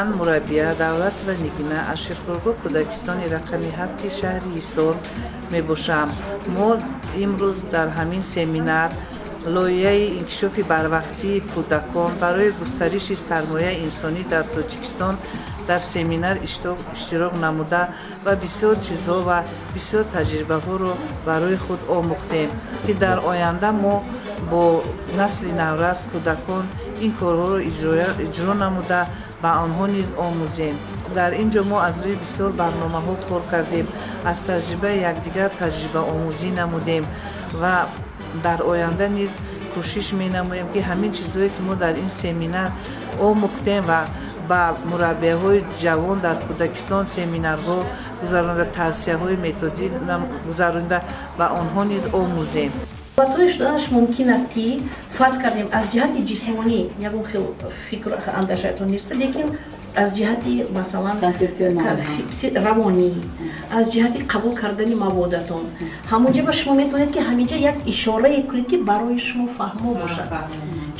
ман мураббия Давлат ва Нигина аз ширхӯргоҳ кӯдакистони рақами 7 шаҳри Ҳисор мебошам. Мо имрӯз дар ҳамин семинар лоиҳаи инкишофи барвақтии кӯдакон барои густариши сармояи инсонӣ дар Тоҷикистон дар семинар иштирок намуда ва бисёр чизҳо ва бисёр таҷрибаҳоро барои худ омӯхтем, ки дар оянда мо бо насли наврас кӯдакон ин корҳоро иҷро намуда ба онҳо низ омӯзем. дар ин ҷо мо аз рӯи бисёр барномаҳо кор кардем, аз таҷрибаи якдигар таҷрибаомӯзӣ намудем ва дар оянда низ кӯшиш менамоем, ки ҳамин чизҳое ки мо дар ин семинар омӯхтем ва ба мураббияҳои ҷавон дар Кӯдакистон семинарҳо гузаронида, тавсияҳои методӣ гузаронида ба онҳо низ омӯзем. Батои шуданаш мумкин аст, ки фарз кардем аз ҷиҳати ҷисмонӣ ягон хел фикр андашаатон нест, лекин аз ҷиҳати масалан равонӣ, аз ҷиҳати қабул кардани маводатон ҳамонҷа ба шумо метавонед ки ҳаминҷа як ишорае кунед ки барои шумо фаҳмо бошад.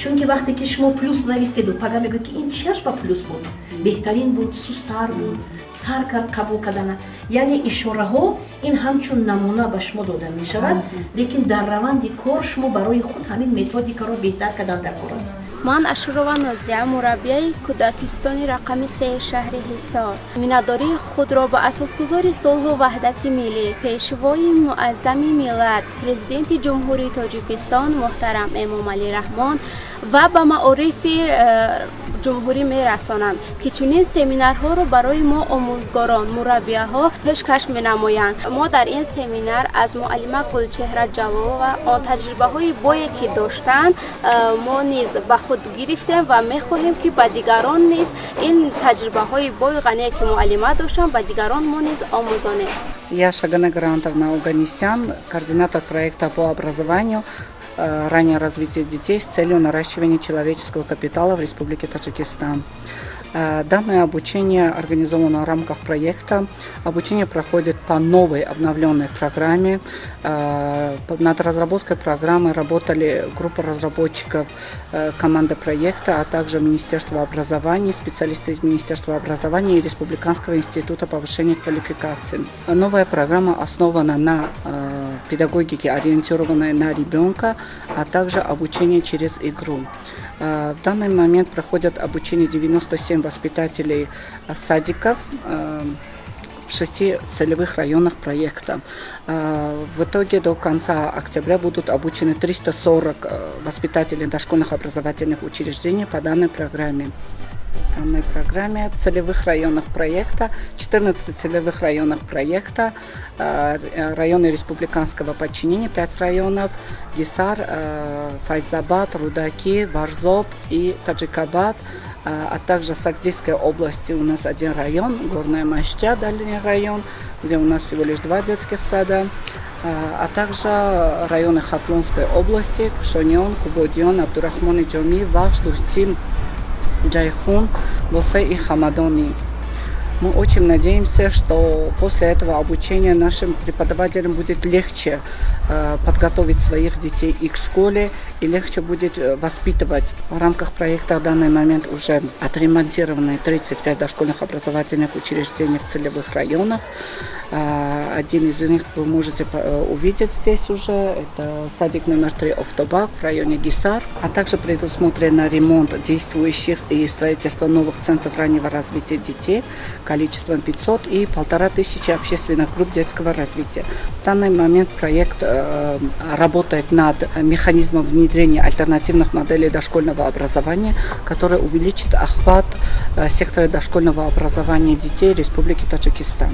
Чунки вақте ки шумо плюс навистеду пага мегӯед ки ин чиаш ба плюс буд, беҳтарин буд, сустар буд, сар кард қабул кардана, яъне ишораҳо ин ҳамчун намуна ба шумо дода мешавад, лекин дар раванди кор шумо барои худ ҳамин методикаро беҳтар кардан даркор аст. ман Ашурова Нозия, мураббияи Кӯдакистони рақами 3 шаҳри Ҳисор. Миннатдории худро ба асосгузори сулҳу ваҳдати миллӣ, пешвои муаззами миллат, президенти ҷумҳурии Тоҷикистон муҳтарам Эмомалӣ Раҳмон ва ба маорифи ҷумҳурӣ мерасонам, ки чунин семинарҳоро барои мо омӯзгорон, мураббияҳо пешкаш менамоянд. Мо дар ин семинар аз муаллима Гулчеҳра Ҷалолова таҷрибаҳои бое ки доштанд, мо низ ба худ гирифтем ва мехоҳем ки ба дигарон низ ин таҷрибаҳои бои ғание ки муаллима доштанд ба дигарон мо низ омӯзонем. Я Шагана Грантовна Оганесян, координатор проекта по образованию, раннее развитие детей с целью наращивания человеческого капитала в Республике Таджикистан. Данное обучение организовано в рамках проекта. Обучение проходит по новой обновленной программе. Над разработкой программы работали группа разработчиков, команда проекта, а также Министерство образования, специалисты из Министерства образования и Республиканского института повышения квалификации. Новая программа основана на педагогике, ориентированной на ребенка, а также обучение через игру. В данный момент проходят обучение 97 воспитателей садиков в 6 целевых районах проекта. В итоге до конца октября будут обучены 340 воспитателей дошкольных образовательных учреждений по данной программе. В данной программе целевых районах проекта, 14 целевых районах проекта, районы республиканского подчинения, 5 районов, Гисар, Файзабад, Рудаки, Варзоб и Таджикабад, а также в Сагдийской области у нас 1 район, Горная Маща, дальний район, где у нас всего лишь 2 детских сада, а также районы Хатлонской области, Кушоньон, Кубодион, Абдурахмон и Джоми, Вахш, Дустин, Джайхун, Босей и Хамадони. Мы очень надеемся, что после этого обучения нашим преподавателям будет легче подготовить своих детей и к школе, и легче будет воспитывать. В рамках проекта в данный момент уже отремонтированы 35 дошкольных образовательных учреждений в целевых районах. Один из них вы можете увидеть здесь уже. Это садик номер 3 Офтобак в районе Гисар. А также предусмотрен ремонт действующих и строительство новых центров раннего развития детей количеством 500 и 1500 общественных групп детского развития. В данный момент проект работает над механизмом внедрения альтернативных моделей дошкольного образования, который увеличит охват сектора дошкольного образования детей Республики Таджикистан.